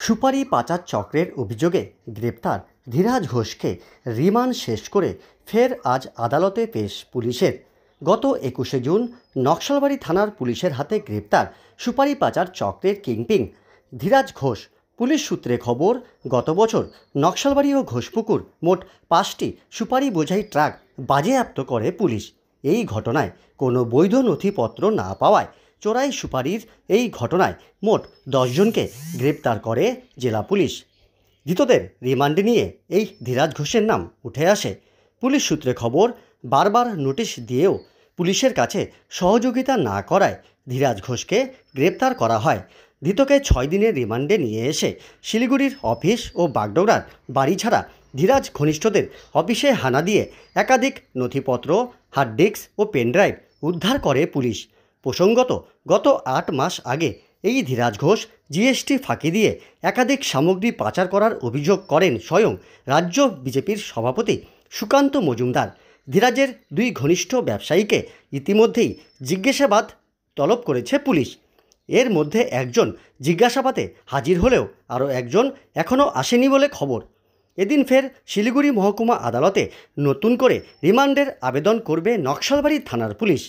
সুপারি পাচার চক্রের অভিযোগে গ্রেপ্তার ধীরাজ ঘোষকে রিমান্ড শেষ করে ফের আজ আদালতে পেশ পুলিশের। গত 21শে জুন নকশালবাড়ি থানার পুলিশের হাতে গ্রেপ্তার সুপারি পাচার চক্রের কিংপিং ধীরাজ ঘোষ। পুলিশ সূত্রে খবর, গত বছর নকশালবাড়ি ও ঘোষপুকুর মোট 5টি সুপারি বোঝাই ট্রাক বাজেয়াপ্ত করে পুলিশ। এই ঘটনায় কোনো বৈধ নথিপত্র না পাওয়ায় চোরাই সুপারির এই ঘটনায় মোট 10 জনকে গ্রেপ্তার করে জেলা পুলিশ। ধৃতদের রিমান্ডে নিয়ে এই ধীরাজ ঘোষের নাম উঠে আসে। পুলিশ সূত্রে খবর, বারবার নোটিশ দিয়েও পুলিশের কাছে সহযোগিতা না করায় ধীরাজ ঘোষকে গ্রেপ্তার করা হয়। ধৃতকে 6 দিনের রিমান্ডে নিয়ে এসে শিলিগুড়ির অফিস ও বাগডোগরার বাড়ি ছাড়া ধীরাজ ঘনিষ্ঠদের অফিসে হানা দিয়ে একাধিক নথিপত্র, হার্ড ডিস্ক ও পেনড্রাইভ উদ্ধার করে পুলিশ। প্রসঙ্গত, গত 8 মাস আগে এই ধীরাজ ঘোষ জিএসটি ফাঁকি দিয়ে একাধিক সামগ্রী পাচার করার অভিযোগ করেন স্বয়ং রাজ্য বিজেপির সভাপতি সুকান্ত মজুমদার। ধীরাজের 2 ঘনিষ্ঠ ব্যবসায়ীকে ইতিমধ্যেই জিজ্ঞাসাবাদ তলব করেছে পুলিশ। এর মধ্যে একজন জিজ্ঞাসাবাদে হাজির হলেও আরও একজন এখনও আসেনি বলে খবর। এদিন ফের শিলিগুড়ি মহকুমা আদালতে নতুন করে রিমান্ডের আবেদন করবে নকশালবাড়ি থানার পুলিশ।